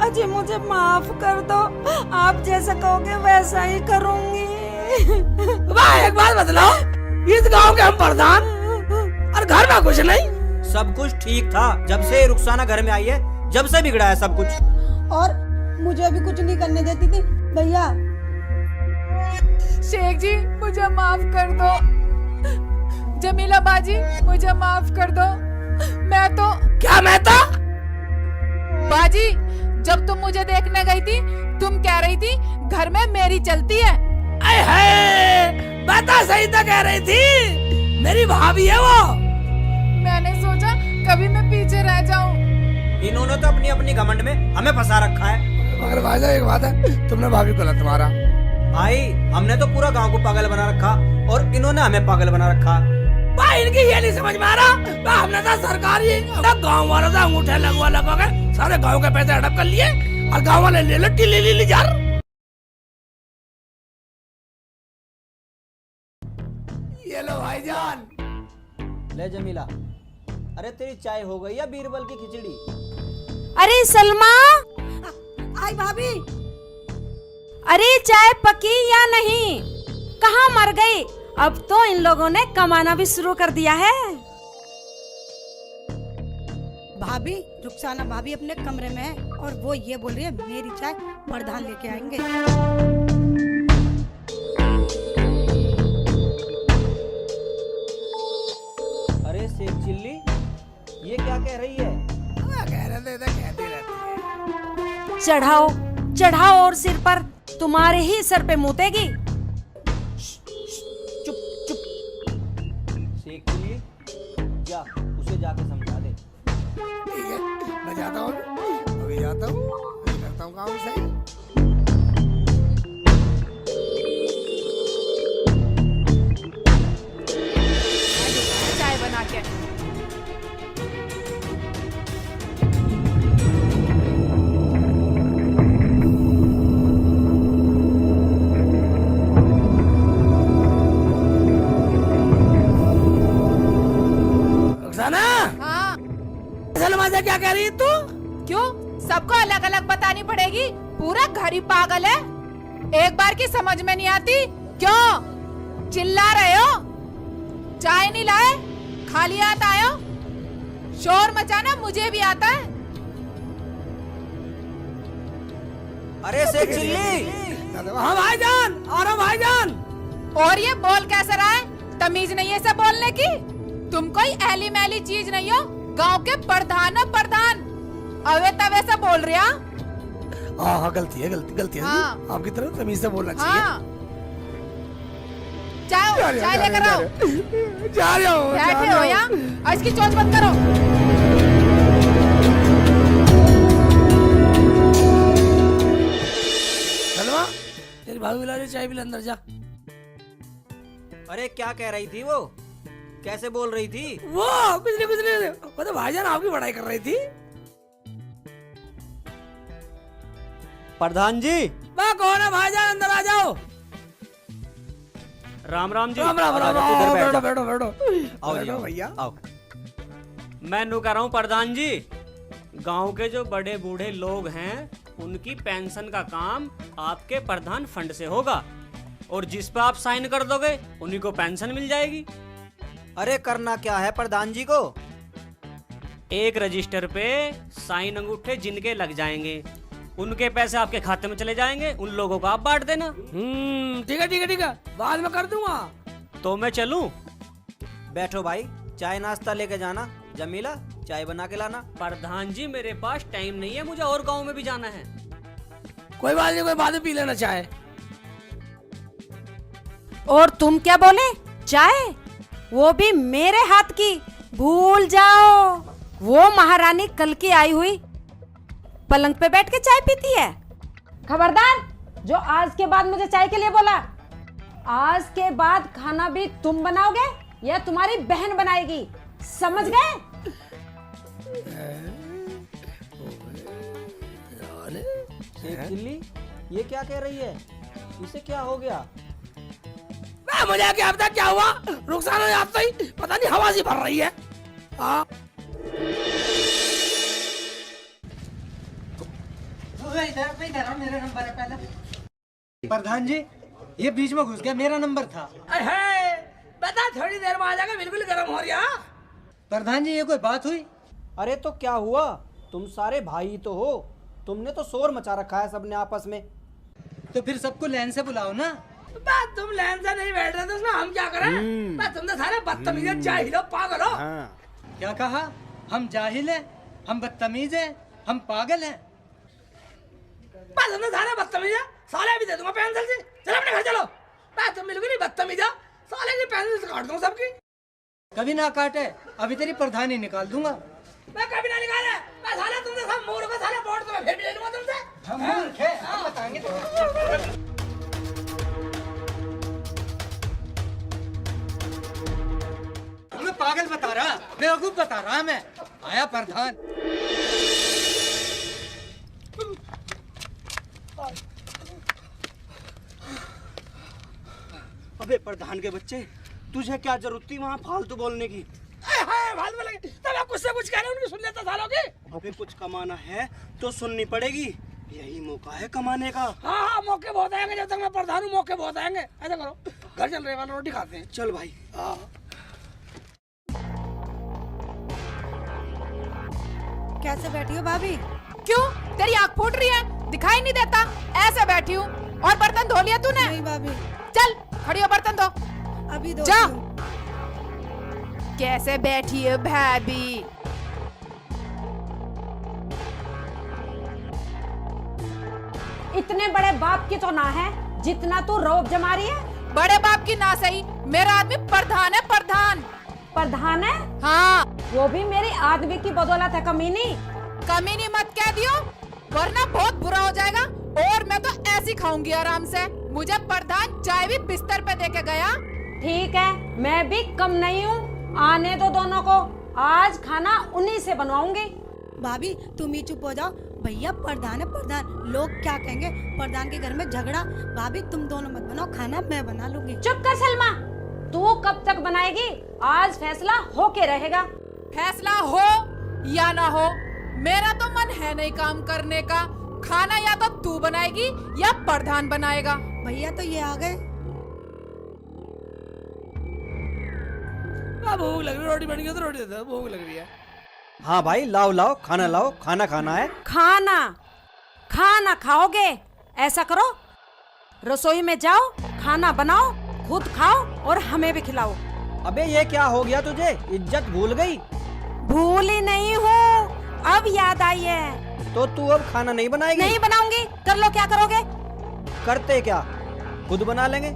बाजी मुझे माफ कर दो, आप जैसा कहोगे वैसा ही करूंगी। वाह, एक बात बतलाओ, इस गांव के हम प्रधान और घर में कुछ नहीं। सब कुछ ठीक था जब से रुखसाना घर में आई है, जब से बिगड़ा है सब कुछ। और मुझे भी कुछ नहीं करने देती थी भैया। शेख जी मुझे माफ कर दो, जमीला बाजी मुझे माफ कर दो। मैं तो क्या मेहता? बाजी जब तुम मुझे देखने गई थी, तुम कह रही थी घर में मेरी चलती है। बता, सही तो कह रही थी, मेरी भाभी है वो। मैंने सोचा कभी मैं पीछे रह जाऊं। इन्होंने तो अपनी अपनी घमंड में हमें फंसा रखा है। मगर भाईजान एक बात है, तुमने भाभी को गलत मारा। भाई हमने तो पूरा गांव को पागल बना रखा और इन्होंने हमें पागल बना रखा। भाई इनकी ये नहीं समझ में आ रहा, हमने तो सरकारी गाँव वालों से अंगूठे लगवा के सारे गाँव के पैसे हड़प कर लिए और गाँव वाले ले लो टिल्ली जार। ये लो भाईजान। ले जमीला, अरे तेरी चाय हो गई या बीरबल की खिचड़ी? अरे सलमा, आई भाभी। अरे चाय पकी या नहीं? कहाँ मर गई? अब तो इन लोगों ने कमाना भी शुरू कर दिया है। भाभी, रुखसाना भाभी अपने कमरे में है और वो ये बोल रही है मेरी चाय प्रधान लेके आएंगे। अरे शेख चिल्ली, ये क्या कह रही है? कह रहे थे, कहती रहती है। चढ़ाओ चढ़ाओ और सिर पर, तुम्हारे ही सर पे मुतेगी। चुप चुप। शेख चिल्ली, जा उसे जाके समझा दे। ठीक है, मैं जाता हूँ, अभी जाता हूँ, करता हूँ काम सही। चाय बना के। रुखसाना, हाँ सलमा से क्या कह रही है तू? क्यों सबको अलग अलग बतानी पड़ेगी? पूरा घर ही पागल है, एक बार की समझ में नहीं आती। क्यों चिल्ला रहे हो? चाय नहीं लाए, खाली हाथ आए हो? शोर मचाना मुझे भी आता है। अरे शेख चिल्ली, हाँ भाईजान, आ रहा हूँ भाईजान। और ये बोल कैसे रहा है? तमीज नहीं है सब बोलने की? तुम कोई ऐली मैली चीज नहीं हो, गांव के प्रधान हो प्रधान। अवे तवे से बोल रहे हैं। हाँ, गलती है, गलती है। हाँ। आपकी तरफ तमीज से बोलना चाहिए। हाँ चाय लेकर आओ। जा रहा हूँ। बैठे हो यहाँ, और इसकी चोंच बंद करो। सलमा, तेरी भाभी बुला रही है, चाय पिला, अंदर जा। अरे क्या कह रही थी वो? कैसे बोल रही थी? वो कुछ नहीं, वो तो भाईजान आपकी बड़ाई कर रही थी। प्रधान जी। वाह, कौन है भाईजान? अंदर आ जाओ। राम राम जी। राम राम राम तू इधर राम, बैठ जा। बैठो बैठो आओ जी, बैठो आओ, भैया। आओ। मैं नु कह रहा हूँ प्रधान जी, गांव के जो बड़े बूढ़े लोग हैं उनकी पेंशन का काम आपके प्रधान फंड से होगा और जिस पे आप साइन कर दोगे उन्हीं को पेंशन मिल जाएगी। अरे करना क्या है प्रधान जी को? एक रजिस्टर पे साइन अंगूठे जिनके लग जाएंगे उनके पैसे आपके खाते में चले जाएंगे, उन लोगों को आप बांट देना। ठीक है ठीक है ठीक है, बाद में कर दूंगा। तो मैं चलूं? बैठो भाई, चाय नाश्ता लेके जाना। जमीला, चाय बना के लाना। प्रधान जी मेरे पास टाइम नहीं है, मुझे और गांव में भी जाना है। कोई बात नहीं, कोई बाद में पी लेना चाय। और तुम क्या बोले? चाय? वो भी मेरे हाथ की? भूल जाओ, वो महारानी कल की आई हुई पलंग पे बैठ के चाय पीती है। खबरदार, जो आज के बाद मुझे चाय के लिए बोला, आज के बाद खाना भी तुम बनाओगे या तुम्हारी बहन बनाएगी, समझ गए? शेख चिल्ली, ये क्या कह रही है? इसे क्या हो गया? मुझे क्या पता क्या हुआ, रुखसाना ने आप ही पता नहीं हवा सी भर रही है। हाँ इधर मेरा नंबर है पहला। प्रधान जी ये बीच में घुस गया, मेरा नंबर था। अहे, बता थोड़ी देर में आ जाएगा, बिल्कुल गर्म हो रहा। प्रधान जी ये कोई बात हुई? अरे तो क्या हुआ, तुम सारे भाई तो हो, तुमने तो शोर मचा रखा है सबने आपस में। तो फिर सबको लाइन से बुलाओ ना। बात तुम लाइन से नहीं बैठ रहे तो उसमें हम क्या करें? बात तुम तो सारे बदतमीज जाहिल हो, पागल हो। क्या कहा? हम जाहिल हैं, हम बदतमीज हैं, हम पागल हैं। बात तुम तो सारे बदतमीज है, साले भी दे दूंगा पेंसिल से। चलो अपने घर चलो। बात तुम बिल्कुल ही बदतमीज है, साले की पेंसिल से काट दूंगा सबकी। कभी ना काटे, अभी तेरी प्रधानी निकाल दूंगा। मैं कभी ना निकाले, मैं साले तुमसे सब मूर्ख हो, साले वोट तो मैं फिर भी ले लूंगा तुमसे। हम मूर्ख हैं, हम बताएंगे तुम्हें। तुम्हें पागल बता रहा, बेवकूफ बता रहा मैं। आया प्रधान। अबे प्रधान के बच्चे, तुझे क्या जरूरत थी वहाँ फालतू बोलने की? फालतू बोलेंगे तब आप कुछ से कुछ कह रहे हो, उनकी सुन लेता सालों की। अबे कुछ कमाना है तो सुननी पड़ेगी, यही मौका है कमाने का। हाँ हाँ, मौके बहुत आएंगे, जब तक मैं प्रधान हूँ मौके बहुत आएंगे। ऐसा करो, घर चल रहे वाला रोटी खाते हैं। चल भाई। कैसे बैठी हो भाभी? क्यों, तेरी आँख फूट रही है? दिखाई नहीं देता? ऐसे बैठी हूँ। और बर्तन धो लिया तूने? नहीं भाभी, चल खड़ी हो, बर्तन धो। अभी दो। जा। कैसे बैठी है भाभी? इतने बड़े बाप की तो ना है जितना तू रौब जमा रही है। बड़े बाप की ना सही, मेरा आदमी प्रधान है, प्रधान। प्रधान है? हाँ। वो भी मेरी आदमी की बदौलत है कमीनी। कमीनी मत कह दियो, वरना बहुत बुरा हो जाएगा। और मैं तो ऐसी खाऊंगी आराम से। मुझे प्रधान चाय भी बिस्तर पे दे के गया। ठीक है, मैं भी कम नहीं हूँ, आने दो दोनों को। आज खाना उन्हीं से बनवाऊंगी। भाभी तुम ही चुप हो जाओ। भैया प्रधान है प्रधान, लोग क्या कहेंगे? प्रधान के घर में झगड़ा। भाभी तुम दोनों मत बनाओ खाना, मैं बना लूंगी। चुप कर सलमा, तू कब तक बनाएगी? आज फैसला होके रहेगा। फैसला हो या ना हो, मेरा तो मन है नहीं काम करने का। खाना या तो तू बनाएगी या प्रधान बनाएगा। भैया तो ये आ गए। भूख लग रही है, रोटी बन गई तो रोटी दे दो, भूख लग रही है। हाँ भाई, लाओ लाओ, खाना लाओ, खाना खाना है। खाना खाना खाओगे? ऐसा करो, रसोई में जाओ, खाना बनाओ, खुद खाओ और हमें भी खिलाओ। अबे ये क्या हो गया तुझे, इज्जत भूल गई? भूल ही नहीं हूँ, अब याद आई है। तो तू अब खाना नहीं बनाएगी? नहीं बनाऊंगी। कर लो, क्या करोगे? करते क्या, खुद बना लेंगे।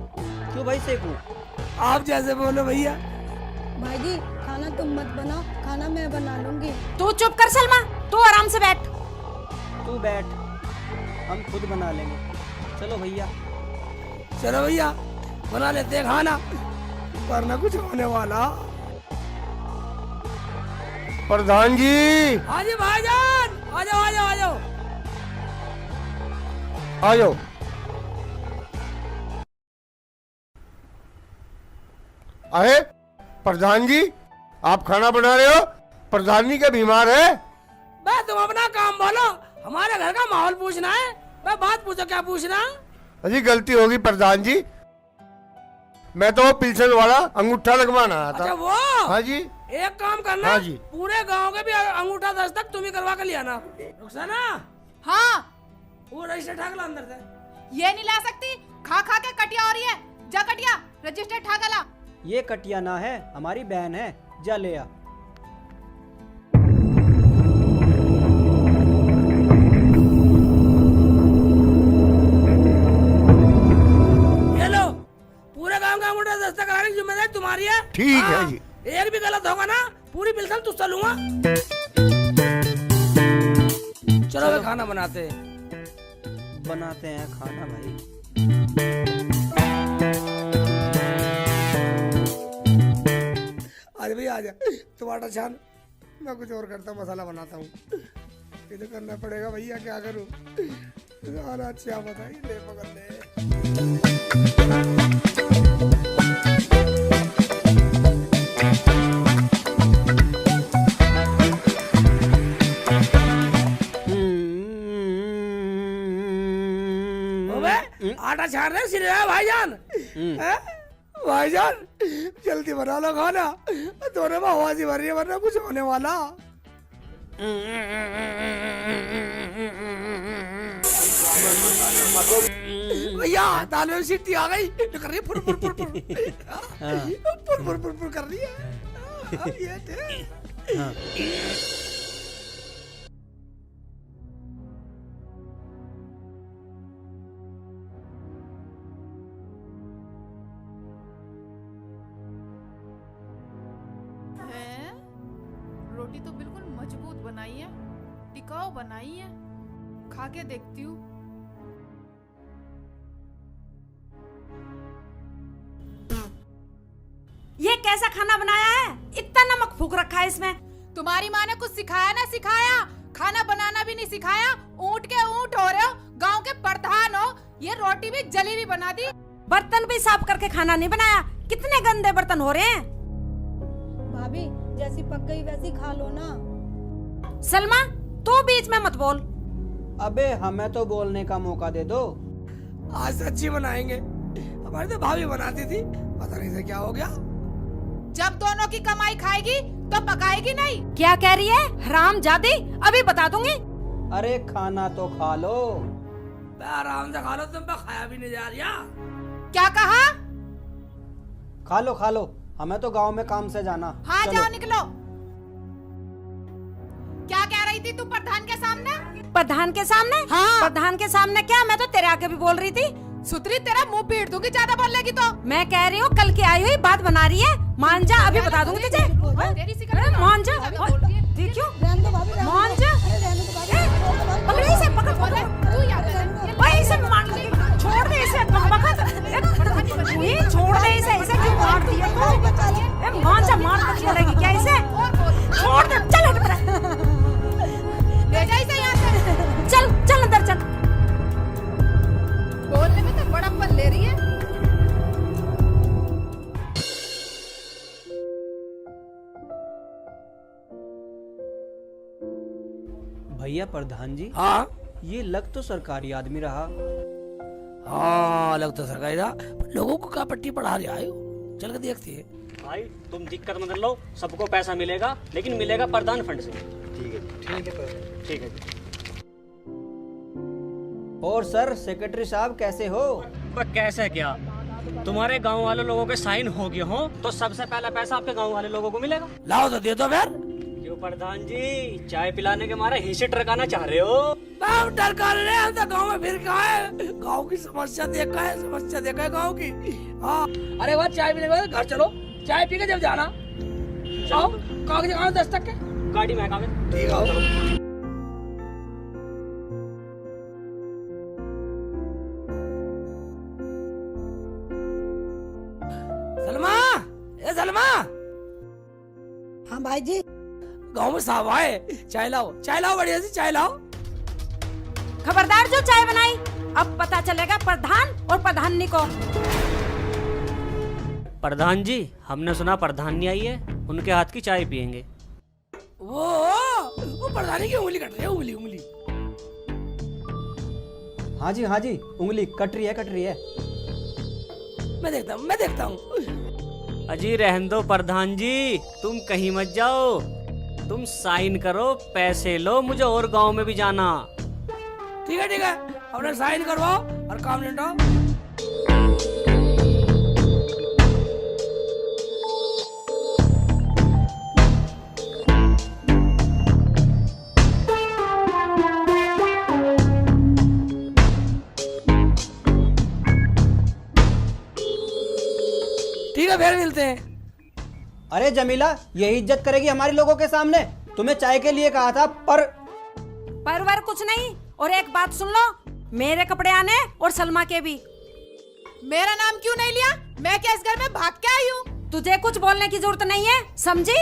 क्यों भाई सेकू? आप जैसे बोलो भैया। भाई जी खाना तुम मत बनाओ, खाना मैं बना लूंगी। तू चुप कर सलमा, तू आराम से बैठ। तू बैठ, हम खुद बना लेंगे। चलो भैया। चलो भैया, बना लेते हैं खाना, वरना कुछ होने वाला। प्रधान जी। हाँ जी भाईजान, आ जाओ आ जाओ आ जाओ। आ जाओ। अरे प्रधान जी, आप खाना बना रहे हो? प्रधान जी क्या बीमार है? बे तुम अपना काम बोलो, हमारे घर का माहौल पूछना है। बे बात पूछो, क्या पूछना? अजी गलती होगी प्रधान जी, मैं तो पिल्सन वाला अंगूठा लगवाना आया था। अच्छा वो? हाँ जी। एक काम करना, हाँ जी। पूरे गांव के भी अंगूठा दस्तक तुम ही करवा के लिया ना। रुखसाना, हाँ। वो रजिस्टर ठाक ला अंदर से। ये नहीं ला सकती, खा खा के कटिया हो रही है। जा कटिया, रजिस्टर ठाका ला। ये कटिया ना है, हमारी बहन है, जा ले आ। ये लो, पूरे गांव का अंगूठा दस्तक कराने की जिम्मेदारी तुम्हारी है। ठीक है हाँ, जी। एक भी गलत होगा ना, पूरी पिल्सन तुझसे लूंगा। चलो वे खाना बनाते हैं। बनाते हैं खाना भाई। आज भैया आजा, टमाटर छान, मैं कुछ और करता हूँ, मसाला बनाता हूँ। ये तो करना पड़ेगा भैया, क्या करूँ? अच्छा बताइए, ले पकड़ ले। आटा छान रहे सिर भाईजान। हैं? भाईजान जल्दी बना लो खाना, दोनों में आवाज ही भर रही है वरना कुछ होने वाला। भैया दाल में सीटी आ गई, कर रही है फुर फुर फुर फुर फुर फुर फुर फुर कर रही है। ये थे। हैं? रोटी तो बिल्कुल मजबूत बनाई है, टिकाऊ बनाई है, खा के देखती हूँ। ये कैसा खाना बनाया है? इतना नमक फूक रखा है इसमें। तुम्हारी माँ ने कुछ सिखाया ना सिखाया, खाना बनाना भी नहीं सिखाया। ऊँट के ऊँट हो रहे हो, गांव के प्रधान हो, ये रोटी भी जली भी बना दी। बर्तन भी साफ करके खाना नहीं बनाया। कितने गंदे बर्तन हो रहे हैं। भाभी जैसी पक गई वैसी खा लो ना। सलमा तू बीच में मत बोल। अबे हमें तो बोलने का मौका दे दो। आज से अच्छी बनाएंगे, हमारी तो भाभी बनाती थी, पता नहीं से क्या हो गया। जब दोनों की कमाई खाएगी तो पकाएगी नहीं। क्या कह रही है हरामजादी? अभी बता दूंगी। अरे खाना तो खा लो। आराम से खा लो, तुम पे खाया भी नहीं जा रहा। क्या कहा? खा लो, हमें तो गांव में काम से जाना। हाँ चलो। जाओ निकलो। क्या कह रही थी तू प्रधान के सामने? प्रधान के सामने? हाँ। प्रधान के सामने क्या? मैं तो तेरे आके भी बोल रही थी। सुतरी तेरा मुंह पीट दूंगी ज्यादा बोलेगी तो। मैं कह रही हूँ कल की आई हुई बात बना रही है। मान जा, अभी बता दूंगी तुझे। तेरी सी अरे मान जा। देखियो मान जा। पकड़ इसे, पकड़ पकड़। तू याद है भाई इसे मान ले। छोड़ दे इसे। ये छोड़ दे इसे। इसे क्यों मार दिया तू? मान जा, मार कर छोड़ेगी क्या इसे? छोड़ दे। चल हट पड़ा। ले जा इसे यहाँ से। चल चल अंदर चल। बोलने में तो बड़ा पल ले रही है। भैया प्रधान जी, हाँ ये लग तो सरकारी आदमी रहा। हाँ लग तो सरकारी था, लोगों को क्या पट्टी पढ़ा रहा है। चल के देखते हैं। भाई तुम दिक्कत मत लो, सबको पैसा मिलेगा, लेकिन मिलेगा प्रधान फंड से। ठीक है जी। और सर सेक्रेटरी साहब कैसे हो? पर कैसे क्या? तुम्हारे गांव वाले लोगों के साइन हो गए हो तो सबसे पहला पैसा आपके गांव वाले लोगों को मिलेगा। लाओ तो दे दो फिर। क्यों प्रधान जी, चाय पिलाने के मारे हिस्से टरकाना चाह रहे हो? हम डर कर रहे हैं, हम तो गाँव में फिर कहा है, गाँव की समस्या देखा है, समस्या देखा है गाँव की। हाँ अरे वह चाय पीने के बाद घर चलो, चाय पी के जब जाना। आओ कागज कहाँ 10 तक के गाड़ी में कागज। ठीक है। सलमा, ए सलमा, हाँ भाई जी। गाँव में साहब आए, चाय लाओ बढ़िया सी चाय लाओ। खबरदार जो चाय बनाई, अब पता चलेगा प्रधान और प्रधानी को। प्रधान जी, हमने सुना प्रधानी आई है, उनके हाथ की चाय पियेंगे। वो प्रधानी की उंगली कट रही है, उंगली। हाँ जी, उंगली कट रही है। मैं देखता हूँ। अजी रहने दो प्रधान जी, तुम कहीं मत जाओ। तुम साइन करो, पैसे लो, मुझे और गांव में भी जाना। ठीक है, अपने साइन करवाओ और काम निपटाओ। ठीक है फिर मिलते हैं। अरे जमीला, यही इज्जत करेगी हमारे लोगों के सामने? तुम्हें चाय के लिए कहा था परवर कुछ नहीं। और एक बात सुन लो, मेरे कपड़े आने और सलमा के भी। मेरा नाम क्यों नहीं लिया? मैं क्या इस घर में भाग के आई हूँ? तुझे कुछ बोलने की जरूरत नहीं है, समझी?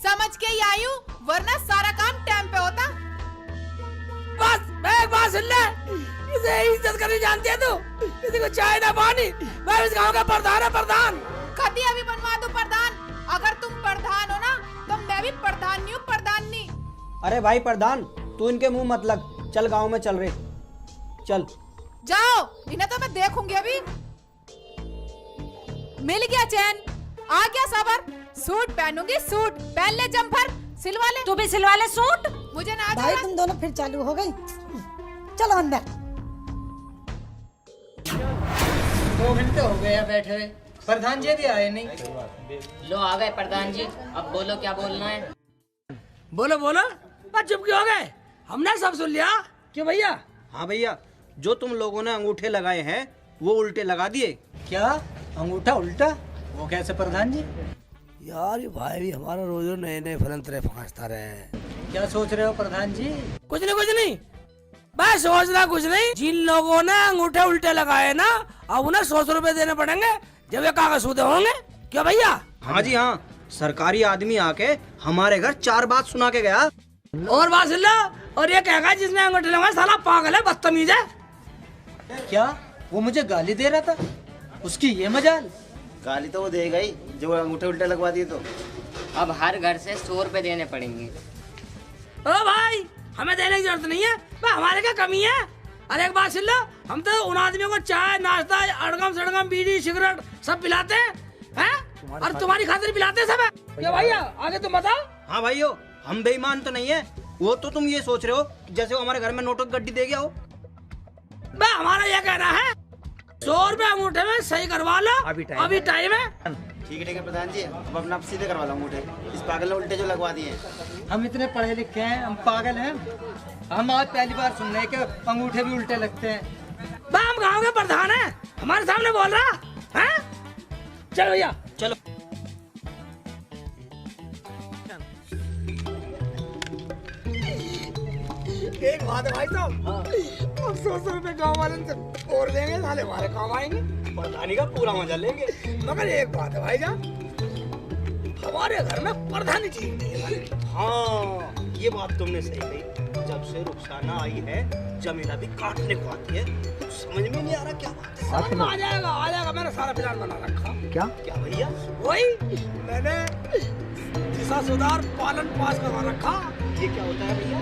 समझ के ही आई हूँ, वरना सारा काम टाइम पे होता। बस मैं एक बात सुन ले, इसे इज्जत करनी जानती है तू? किसी को चाय ना पानी, मैं इस गांव का प्रधान। कभी अभी बनवा दो प्रधान। अगर तुम प्रधान हो ना, तो मैं भी प्रधान हूँ, प्रधानी। अरे भाई प्रधान, तू इनके मुंह मत लग। चल गांव में चल रहे, चल। जाओ, इन्हें तो मैं देखूंगी अभी। मिल गया चैन, आ गया सबर। सूट पहनूंगी, सूट पहन ले, जम्फर सिलवा ले। तू भी सिलवा ले सूट। मुझे ना भाई तुम दोनों फिर चालू हो गई। चलो अंदर। 2 घंटे हो गए हैं बैठे हुए, प्रधान जी भी आए नहीं। लो आ गए प्रधान जी, अब बोलो क्या बोलना है। बोलो बोलो, बस चुप क्यों हो गए? हमने सब सुन लिया। क्यों भैया? हाँ भैया, जो तुम लोगों ने अंगूठे लगाए हैं वो उल्टे लगा दिए। क्या अंगूठा उल्टा? वो कैसे प्रधान जी? यार ये भाई भी हमारा रोज नए नए फलंतरे फंसता रहे। क्या सोच रहे हो प्रधान जी? कुछ नहीं, बस सोचना कुछ नहीं। जिन लोगों ने अंगूठे उल्टे लगाए ना, अब उन्हें 100 रुपए देने पड़ेंगे जब ये कागज सूदे होंगे। क्या भैया? हाँ जी हाँ, सरकारी आदमी आके हमारे घर 4 बात सुना के गया। और बात सुन लो, और ये कहेगा जिसने अंगूठे लगाए साला पागल है, बदतमीज है। क्या वो मुझे गाली दे रहा था? उसकी ये मजाल। गाली तो वो देगा ही जो अंगूठे उल्टे लगवा दिए तो। अब हर घर से 100 रुपए देने पड़ेंगे। ओ भाई, हमें देने की जरूरत नहीं है, हमारे क्या कमी है? अरे एक बात सुन लो, हम तो उन आदमियों को चाय नाश्ता अड़गम सड़गम बीड़ी सिगरेट सब पिलाते हैं, और तुम्हारी खातिर पिलाते हैं सब। क्या भैया आगे तुम बताओ। हाँ भाइयों, हम बेईमान तो नहीं है। वो तो तुम ये सोच रहे हो कि जैसे वो हमारे घर में नोटों की गड्डी दे गया हो। हमारा ये कहना है 100 रुपए अंगूठे में सही करवा लो, अभी टाइम है। ठीक है प्रधान जी, अब अपना सीधे करवा लो अंगूठे। इस पागल ने उल्टे जो लगवा दिए हैं। हम इतने पढ़े लिखे हैं, हम पागल हैं? हम आज पहली बार सुन रहे हैं कि अंगूठे भी उल्टे लगते हैं। हम गाँव के प्रधान है, हमारे सामने बोल रहा है। चलो भैया चलो। एक बात है भाई साहब, अब 100 रुपए गाँव वाले से और लेंगे, साले हमारे काम आएंगे, प्रधानी का पूरा मजा लेंगे। मगर एक बात है भाई साहब, हमारे घर में प्रधानी चीज नहीं है। हाँ, ये बात तुमने सही कही। जब से रुखसाना आई है, जमीला भी काटने को आती है। कुछ समझ में नहीं आ रहा क्या बात है। आ जाएगा, मैंने सारा प्लान बना रखा। क्या क्या भैया? वही मैंने दिशा सुधार पालन पास करवा रखा। ये क्या होता है भैया?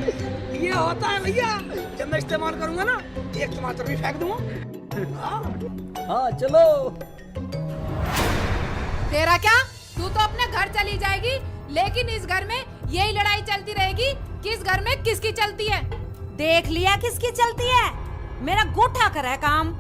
ये होता है भैया, जब मैं इस्तेमाल करूंगा ना, एक टमाटर भी फेंक दूंगा। हाँ चलो। तेरा क्या? तू तो अपने घर चली जाएगी, लेकिन इस घर में यही लड़ाई चलती रहेगी, किस घर में किसकी चलती है। देख लिया किसकी चलती है, मेरा गोठा कर है काम।